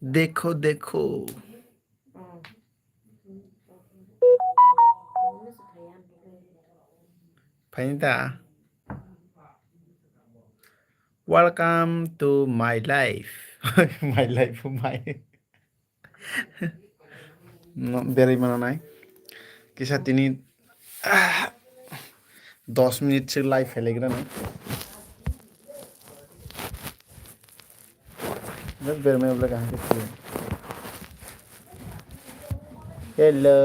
देखो देखो Fanita, welcome to my life. My life, my. Very mananay. Kisa tini 10 minute से live फैलेगा ना बस बेर में बोला कहाँ से हेलो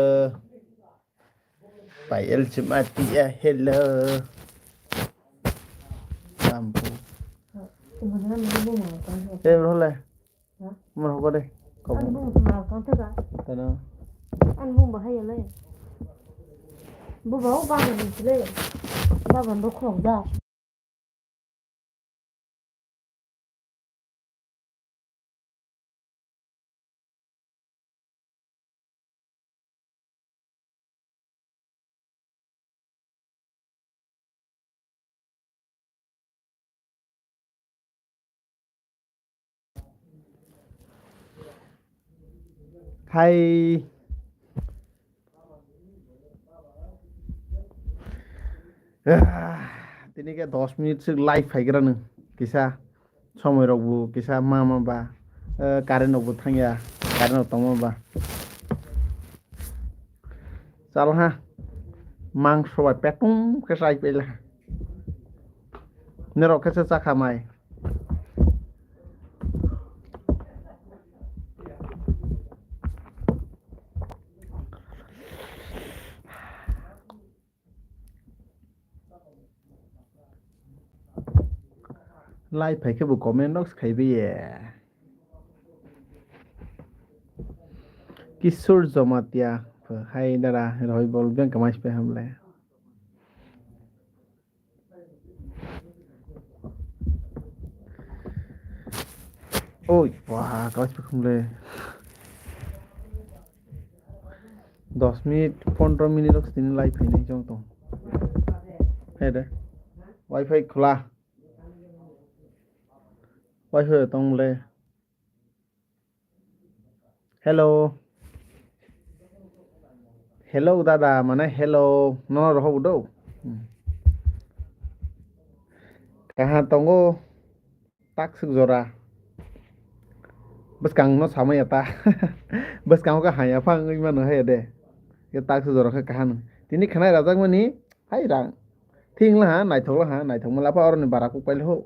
पायल Sumatia hello lampu boleh mana kau deh kau tahu Anh buông bà hay lên bố bố ba mình lên ba mình bố khổ ra hai tini ke 10 minute से लाइव फैगरा नो किसा समय रखबो किसा मा बा current रखबो थांया current तंगो बा चल हा मांस सबाय पेटुं के साइ पेला ने रखे से चाखा माय लाइव फैके बो कमेन्ट बक्स खाइबे ये किशोर जमातिया हाय दादा रही बोल बें कमाइस पे हमले ओय वाह कमाइस पे हमले 10 मिनट 15 मिनट रक्स दिन लाइव फैने जों तो है दे वाईफाई खुला वाईफाई तंगले हेलो हेलो दादा माने हेलो न रहो दो कहाँ तंगो ताक सुक जरा बस कांग न सामय आता बस कांग का हाया फांग इमान है दे ये ताक सुक जरा का कहां तिनी खनाय राजाक मनी हाय रां थिंग ला नायथोक मलापा और ने बारा को पहले हो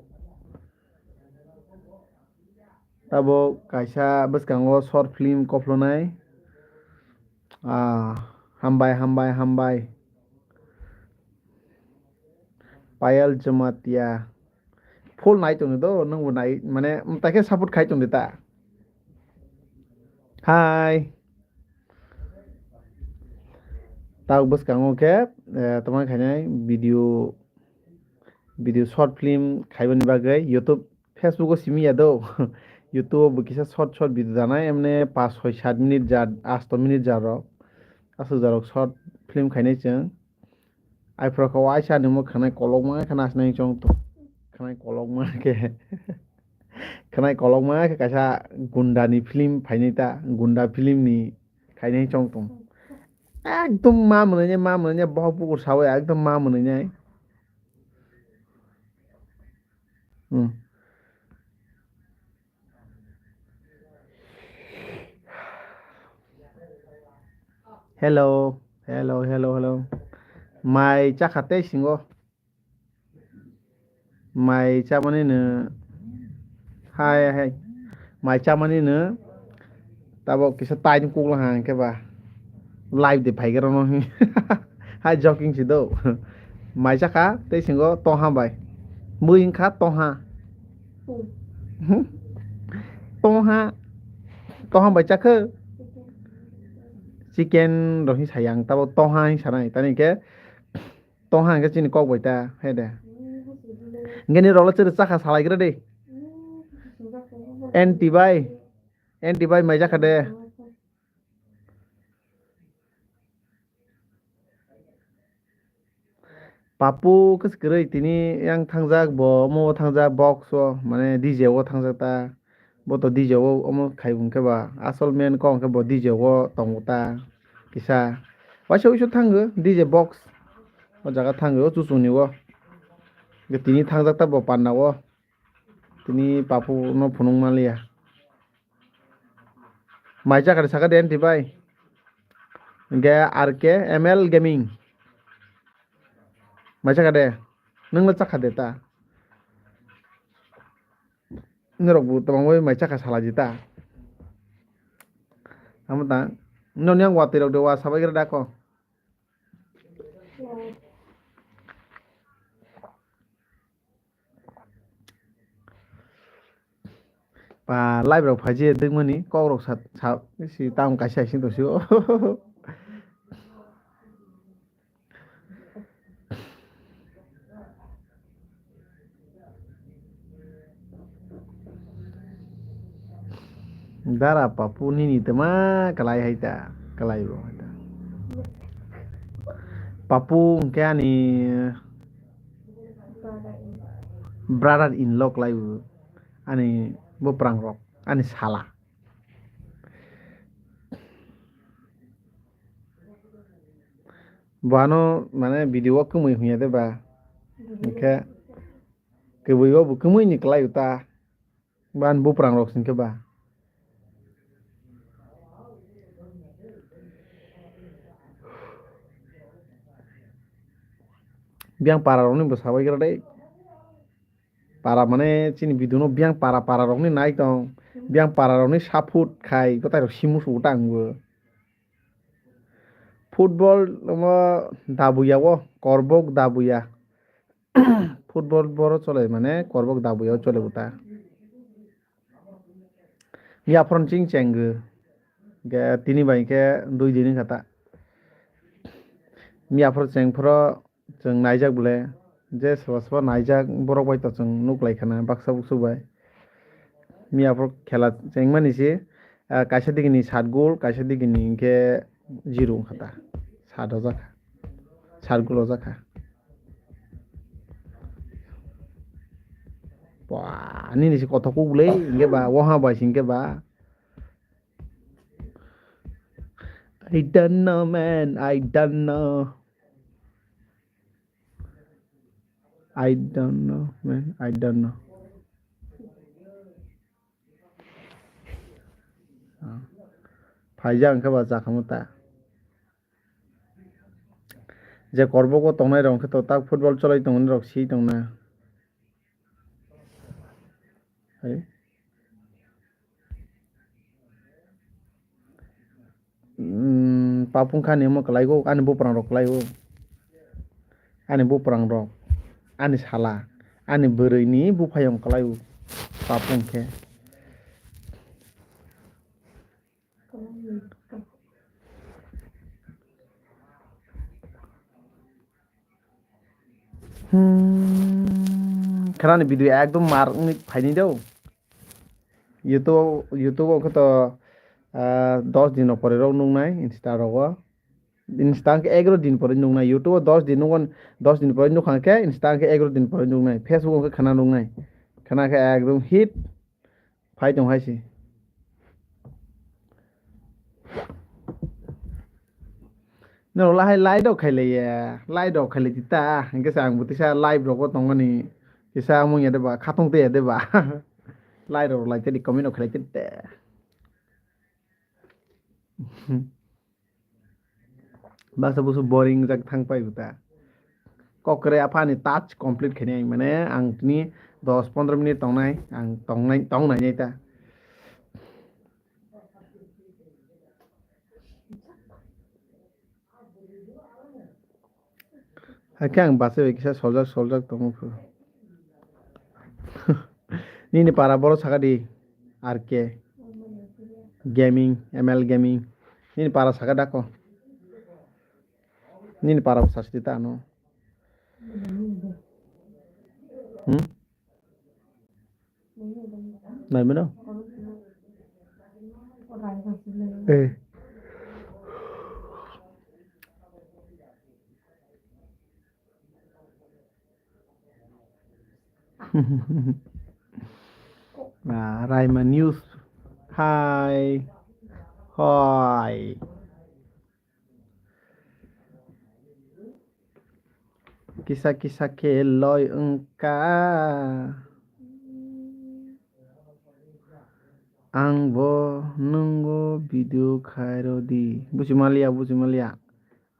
तबो कायसा बस कांगो शॉर्ट फिल्म कफलोनाय हामबाय पायल जमातिया फुल नाइट होने दो नंगो नाइट माने ताके सपोर्ट खाइ तुम देता हाय ताऊ बस कांगो के तमा खानाय वीडियो शॉर्ट फिल्म खाइबनि बागै यूट्यूब फेसबुक को सिमिया दो यूट्यूब किसा शॉर्ट वीडियो जानाय एमने 5 6 7 मिनिट जा 8 मिनिट जा रो असु जा रो शॉर्ट फिल्म खाइनाय जों आइफ्राखौ आइसा नमो खानाय कलक मा खानास नाय जों तो खानाय कलक मा के खानाय कलक मा के कासा गुंडानि फिल्म फाइनायता गुंडा फिल्मनि खाइनाय जों तो एकदम मा मोनैने बहुत पुकुर सावे एकदम मा मोनैने हेलो माइ चाखाते सिंगो माइ चामाने नो हाय माइ चामाने नो तबो किसा टाइम कुगला हां के बा लाइव दे फाइगर नो हाय जॉकिंग सिदो माइ चाखा ते सिंगो तोहा बाय मुइन खा तोहा तोहा बाय चाखो चिकेन रही sayang tabo toha hi sanai tani ke toha ke chini kok boita hede ngeni rola chiri chakha salai gra de anti bai mai jaka de papu kes kere tini yang thangjak bo mo thangjak box o mane DJ o thangjak ta bo to DJ o omo khaibung ke ba asol main kong ke bo DJ o tonguta kisa waisa uisu thango DJ box o jaga thango chusuni o ge tini thangjakta bo panna o tini papu no phunung malia maija kare saka den ti bai ge RK ML gaming maija kade nungla chakha de ta ngerok bu tamang oi maija ka sala jita amata nonyang wa tirok de wa sabai gira dako pa live rok phaji dingmani kok rok sa sa si tam kaisa sing to si dara papu nini tema kalai haita kalai bo haita papu ke ani brother in law kalai bo ani bo prang rok ani sala bano mane video kumui hunya de ba ke kebui bo kumui ni kalai uta ban bo prang rok sing ke ba biang para rok ni bo sabai gira dei para mane chini biduno biang para rok ni nai tong biang para rok ni saput khai ko tai rok simu su utang bo football mo dabuya o korbok dabuya football boro chole মানে korbok dabuya chole uta ya front ching cheng ge tini bai ke dui dini kata miya fro cheng fro cheng naijak bole je soba naijak borok bai to cheng nuklai khana baksa buksu bai miya fro khela cheng mani si kaisa digini 7 gol kaisa digini ke 0 khata 7 jaka 7 gol jaka wah ini si koto kuble inge ba waha ba singke ba I don't know man I don't know I don't know man I don't know faijang ke ba jakamuta je korbo ko tongnai rong ke to tak football cholai tongni rok si tongna papung khani mo kalai go ani bo prang rok kalai go ani bo prang rok ani sala ani bwrui ni bufayong kalai go papung ke khana video ekdom mar phaini deu YouTube ko to 10 din pore rok nungnai insta rogo insta ke 11 din pore nungnai YouTube 10 din nungon 10 din pore nukhang ke insta ke 11 din pore nungnai Facebook ke khana nungnai khana ke ekdom hit phai tong haisi no lai dok khaile ya lai dok khaile tita ke sang butisa live rok ko tongani kisa mo ya de ba khatong te de ba lai rok lai te di comment khaile te basa busu boring jak thang pai uta kokre afani touch complete khani mane ang ni 10-15 minute tongnai ang tongnai nei ta hakang basa kisa soljak tongfu nini para boro sakadi RK gaming ML gaming nini para sakada ko nini para sasdita no nai meno eh Raima News. Hi. Hi. Kisah-kisah keloy engkau. Angbo nunggu video khairodi. Bujimalia.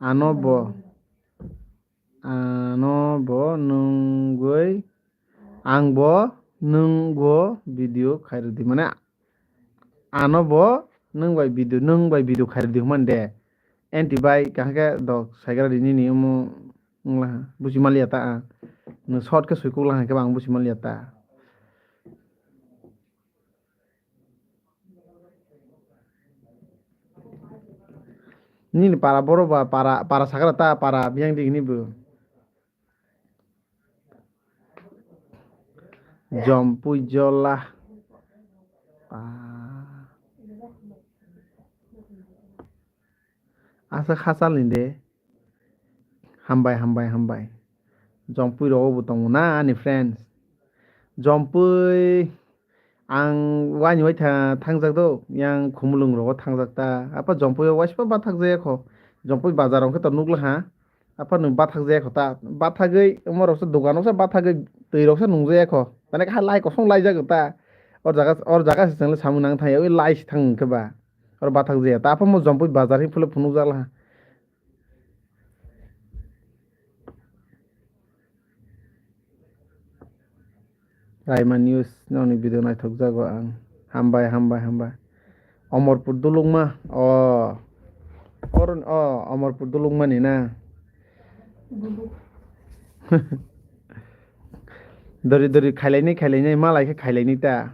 Anobo. Anobo nunggui. Angbo nunggu video khairodi. Mana anobo nungbai video khairodi mande. Enti bai kahke dok saigara dini ni umu nglah bujimalia ta. Nu short ke suikuk lah ke bang bujimalia ta. Ni para boro ba para sakara ta para biang di ni bu. Jompu jolah. Asa khasal inde. Hambai. Jompu ro butong na ani friends. Jompu ang wani wai thangjak do yang khumulung ro thangjak ta apa jompu waispa bathak je kho jompu bazar ong to nukla ha apa nu bathak je kho ta bathagei umar ro dogan ro bathagei tei ro nungje kho tane kha lai ko song lai jak ta or jaga se changle samu nang thai oi lai thang ke ba or bathak je ta apa mo jompu bazar hi phule phunu jala ha Raima News noni video nai thok jago ang hambai Amarpur dulungma Amarpur dulungma ni na Dari khailai malai ke khailai ni ta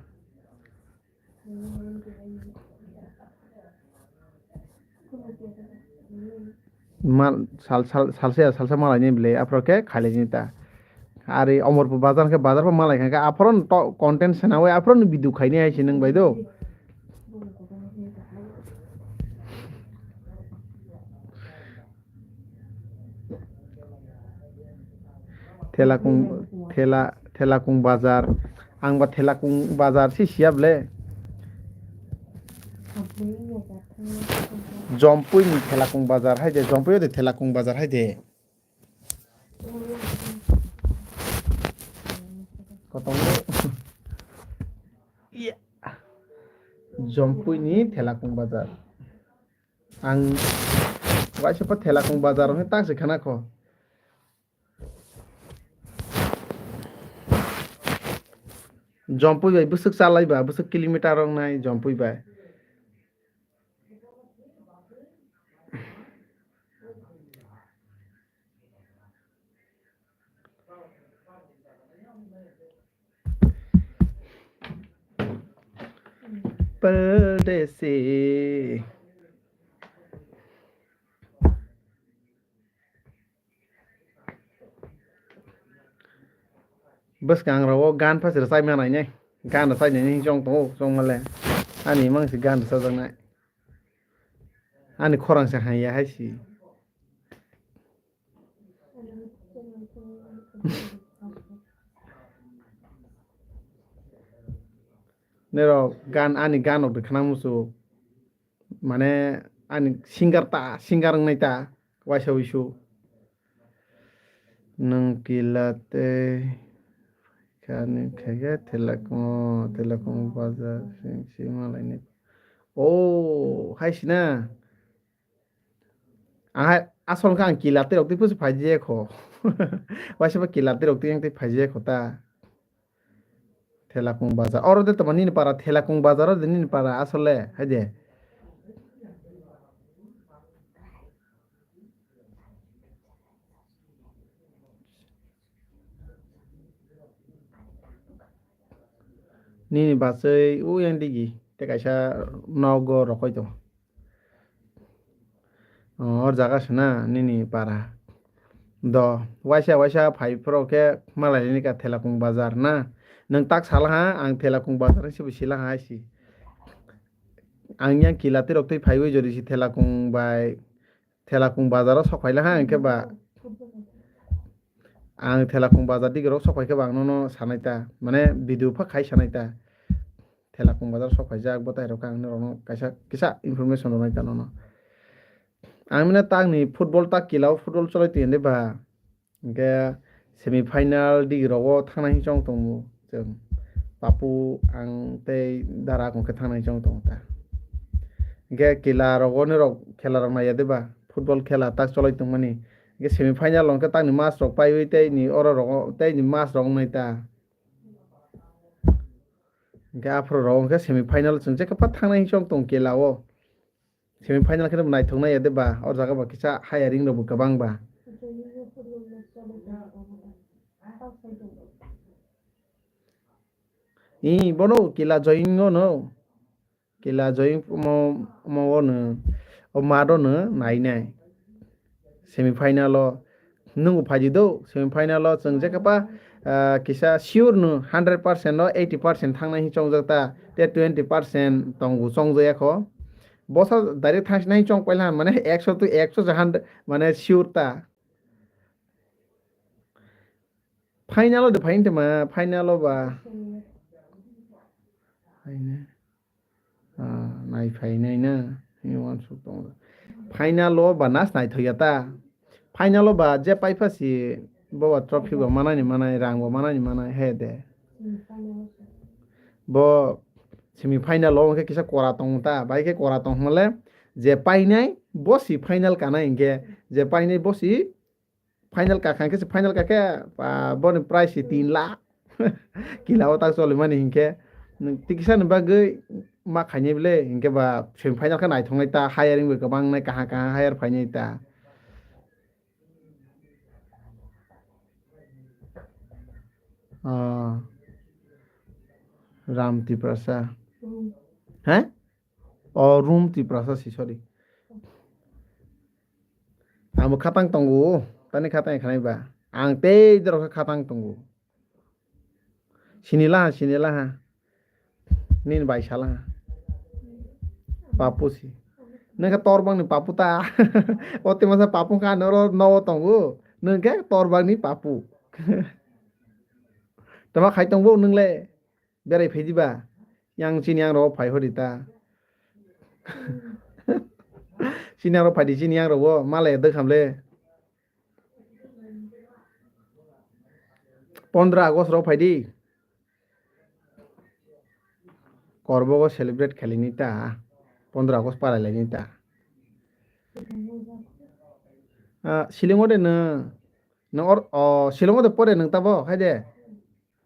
mal salsa malai ni bele apro ke khailai ni ta Ari Amarpur bazar pa malai ka apron to content sanawe apron video khaini ai sinang bai do Thelakung bazar angba thelakung bazar si siable Jompui ni thelakung bazar haide Jompui de thelakung bazar haide kotong iya Jompui ni thelakung bazar ang waisa pa thelakung bazar ni tak se khana kho Jompui bai busuk salai ba busuk kilometer rong nai Jompui bai Perdesi bus kang rawo gan pa sir sai ma nai ne gan sai ne jong to jong ma le ani mang si gan sa jang nai ani khorang sa han ya hai si nero ani gan of the khana musu mane ani singer nai ta waisa wisu nang kilate kani khaya telakung bazar si malai ni oh hai sina asol kan kilate rok pus phaje kho waisa ba kilate rok yang te phaje khota Thelakung bazar oro de tamani ni para Thelakung bazar de ni para asole haide ni basai u yang digi te kaisa nogo rokoi to or jaga sena ni para do waisa phai pro ke malai ni ka Thelakung bazar na nang tak salah ha ang Thelakung bazar si bisila ha si ang yang kilate rok tei phai oi jori si Thelakung bazar sokhaila ha ke ba ang Thelakung bazar dige rok sokai ke bang no sanai ta mane video pha khai sanai ta খেলা কোন বাজার সফাই যাক বতা Hero Kang Rono কাইসা কিসা information রনাই তা ননো आं माने तांनि football ता किलाव football चलाय तियेन बा के सेमि फाइनाल दिगिराव थांनाय जं दङ जों पापु आं तै दारा कंके थांनाय जं दङ ता के किला रगने रग खेला रग नाया देबा फुटबल खेला ता चलाय दङ माने के सेमि फाइनाल लंके तांनि मास रग पाइ तै नि अर रग तै नि मास रग नाय ता के आफ्रो रग के सेमि फाइनाल जों जे कपा थांनाय जं दङ किलाव सेमि फाइनाल खेला नायथंना यादे बा और जागा बा किसा हायारिं रबो गोबां बा इ बनो किला जयिं no किला जयिं mo no o mado no नायनाय सेमि फाइनाल नंगो फाजि दो सेमि फाइनाल जों जे कपा किसा सियोर नो 100% no 80% थांनाय हिचं जता ते 20% तंगु चंग जयाखो बसा डायरेक्ट थांसनाय चंग पहिला माने 100 to 100 जहान माने सियोर ता फाइनाल दे फाइन मा फाइनाल बा फाइना नाय फाइनाय ना हिवान सु दङ फाइनाल बा नास नाय थयता फाइनाल बा जे पाइफासि बवा ट्रफी बा मानानि मानाय रां बा मानानि मानाय हे दे bo semi final lo ke kisa kora tong ta bai ke kora tong male je painai bosi final kana inge je painai bosi final ka khan ke final ka ke bon price 3 lakh kila ta chole mani inge tikisa ba ge ma khani bele inge ba semi final ka nai thongai ta hiring be gobang nai kaha hire phainai ta Ram Tiprasa हैं और room Tiprasa सी sorry आम खातांग तंगु तने खातांग खानाय बा आं ते जरो खातांग तंगु सिनिला हा नीन बायसाला पापु सी नका तोरबांग नि पापु ता ओते मसा पापु का नरो नव तंगु नका तोरबांग नि पापु तमा खायतंगु नंले बेराय फैदिबा yang sini ro phai horita sini ro phai di sini ro wo male de khamle 15 August ro phai di korbo go celebrate khelini ta 15 August parai lani ta শিলংও দে ন or শিলংও দে পরে নং তাবো খাই দে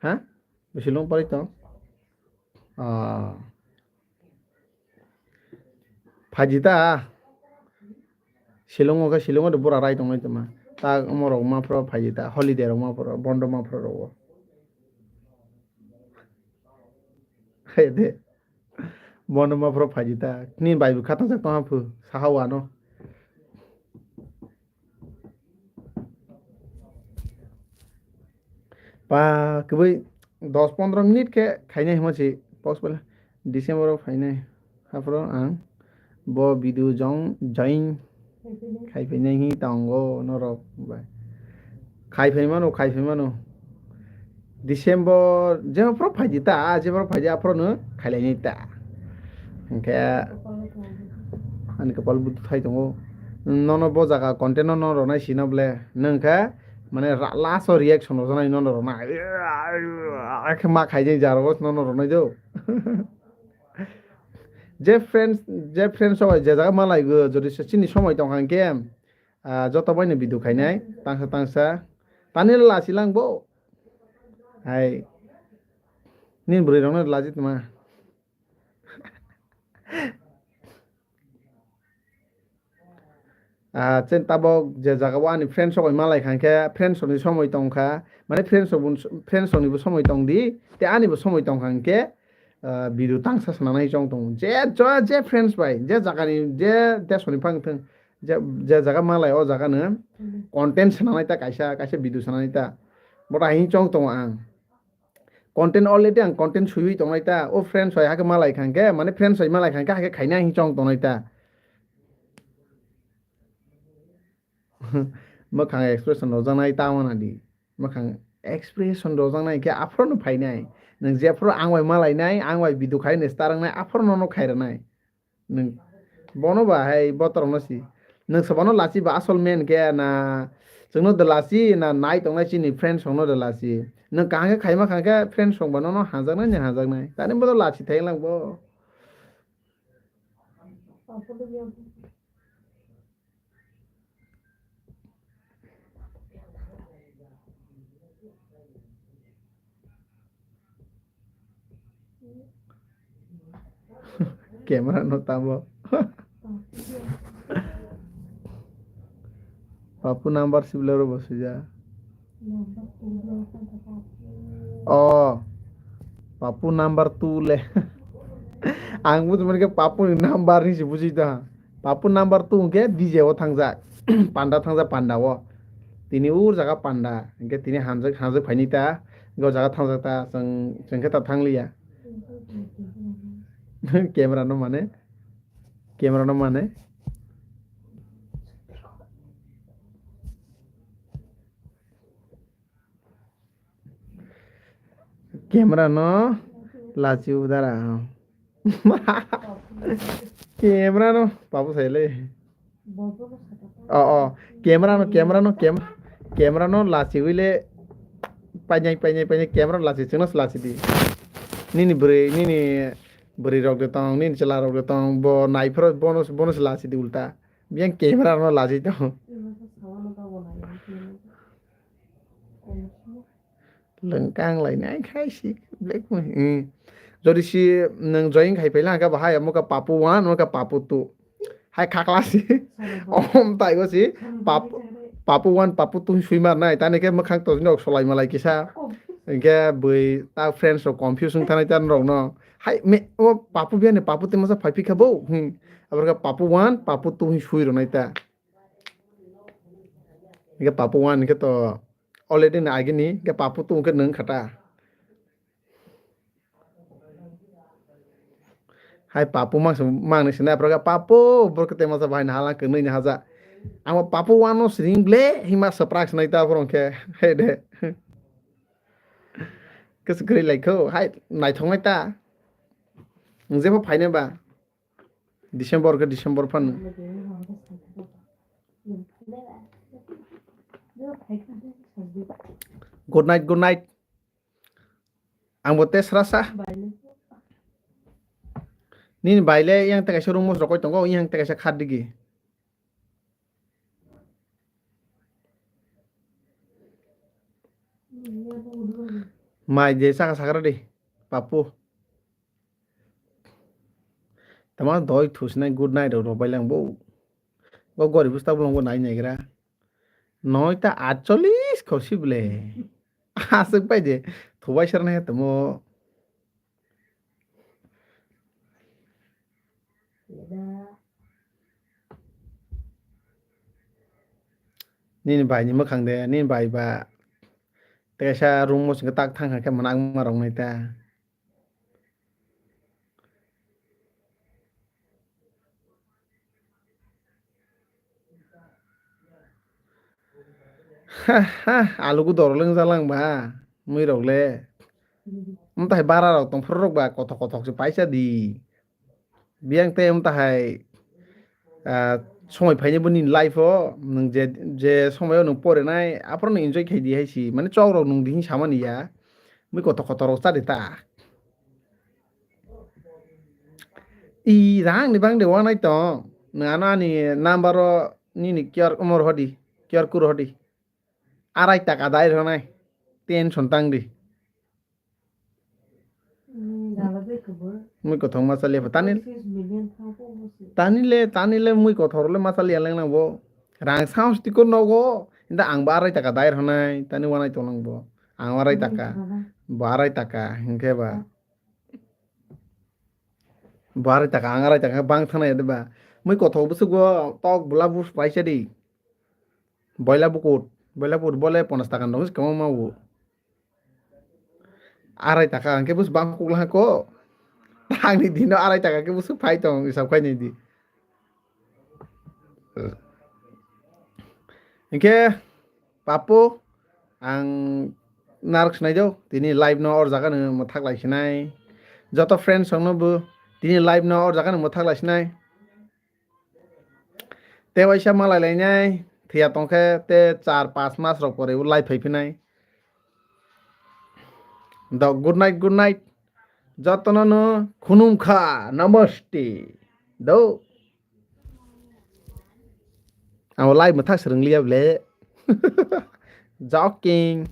হ্যাঁ শিলং পরে তো फाजिता शिलंगो का शिलंगो दे बरा राय दंगाय तमा ता मरो मा फ्रो फाजिता हॉलिडे रो मा फ्रो बन्द मा फ्रो रो हे दे बन्द मा फ्रो फाजिता नि बायबु खाता जा ता फु साहावा न पा कबै 10-15 मिनिट के खाइने हमसे पॉसिबल डिसेम्बर फाइनाय हाफ्रो आं bo video jong jain khai phai nai hi tango no ro ba khai phai mano december je pro phaji ta je pro phaji apro no khai lai ni ta ke an ka pal but thai tango no no bo jaga content no ro nai sinoble nongka mane last reaction ro janai no ro na akhe ma khai jai jaro no ro nai do যে friends সবাই যে জায়গা মালাই গো যদি চিনি সময় দং হাং কেম যত বাইনে বিদু খাইনাই তাংসা তানি লাসিলাংবো high নিন বুড়ি রং লাজি তোমা চেন তাবক যে জায়গা ওয়ানি ফ্রেন্ড সবাই মালাই খাংকে ফ্রেন্ড সনি সময় দংখা মানে ফ্রেন্ড সনিবো সময় দং দি তে আনিবো সময় দং খাংকে video tangsa sananai jong tong je friends bai je jagani je desoni pangthang je jaga malai o jaga no content sananai ta kaisa video sananai ta bora hin chong tong ang content already ang content sui tong nai ta o friends hoi ha ke malai khangke mane friends hoi malai khangke ha ke khaina hin chong tong nai ta makhang expression ro janai ta wana di makhang expression ro janai ke afro no phainai nang jefro angwai malai nai angwai bidu khai ne starang nai afro no khaira nai nang bono ba hai botor no si nang sabano lachi ba asol men ke na jengno de lachi na nai tong nai chini friend song no de lachi nang kang khai ma kang friend song ba no hajak nai hajak nai tani bodo lachi thai lang bo camera no tamo papu number siblero bosu ja oh papu number 2 le ang butuh mereka papu number ni si buji ta papu number 2 ke DJ o thangja panda thangja panda o tini ur jaga panda ke tini hanjak hanjak phaini ta go jaga thangja ta jeng ke ta thangliya camera no mane camera no lachi udara camera no papu sele oh camera no lachi wile panjang camera lachi chungnas lachi di nini beri rok de tong nini cela rok de tong bo naifro bonus lachi di ulta biang camera no lachi tong lengkang lai nai khai si black mo যদি si nang join khai pela ka bahaya mo ka papu 1 mo ka papu 2 hai khak lasi om tai go si papu 1 papu 2 swimmer nai tani ke makhang to nok solai malai kisa ke bui ta friends ro confusion thanai tan rok no hai me o papu biane papu te masa phaipi khabo abar ka papu 1 papu 2 sui ro nai ta ke papu 1 ke to already na agini ke papu 2 ke nang khata hai papu mang ni sina praga papu berkete masa bahai na halang kenai nya haja ama papu wano sering ble hima saprak snai ta prong ke he de kes gri lai ko hai nai thong nai ta nje pho phai ne ba December fan good night ang botes rasa nin baile yang ta kaisa rumos rokoi tongo yang ta kaisa khad digi mai je saka sakara de papu tama doi thusnai good night ro bailang bo go gori busta bolong nai nai gra noita 48 khorsi bole asuk pai je thubai sar na tamo nin bai ni makhang de nin bai ba tesa room mo sing tak thang ka manang marong nai ta alu ku dor leng jalang ba mui rok le mtai bara rok tong phro rok ba kothok se paisa di biang te mtai সময় ফাইনে বনি life নং যে সময়ও নং পরে নাই আপন enjoy খাই দি হাইছি মানে চওর নং দিহি সামানিয়া মুই কত রক চাদি তা ই রাং ni bang de wa nai tong na ni number ni kiar umor hodi kiar kur hodi arai taka dai ronai tension tang di মুই কথং মাসালি tanile মুই কথরলে মাসালি আলেং নাংবো রাং সাউন্স টিকো নগো ইন্দা আং বারাই টাকা দায়ের হনাই তানি ওয়ানাই তো নাংবো আং বারাই টাকা হিংকে বা বারাই টাকা আং আরাই টাকা বাং থানাই দেবা মুই কথ বসু গো টক বুলা বুস পাইছে দি বয়লা বুকুট বলে 50 টাকা নস কেমন মাও আড়াই টাকা আংকে বুস বাং কুকলা কো tang ni dino arai taka ke busu phai tong isap khai ni di ke papu ang नारक सुनाय जाओ तिनी लाइव न और जागा नो मथाक लाइसिनाय जत फ्रेंड्स संगनोबो तिनी लाइव न और जागा नो मथाक लाइसिनाय ते वैसा मालाय लायनाय थैया तंखे ते 4-5 मास रक परे लाइव फैफिनाय द गुड नाइट जतन खुनुमखा नमस्ते दो आं लाइव मथाक सरंलिया ब्ले जॉकिंग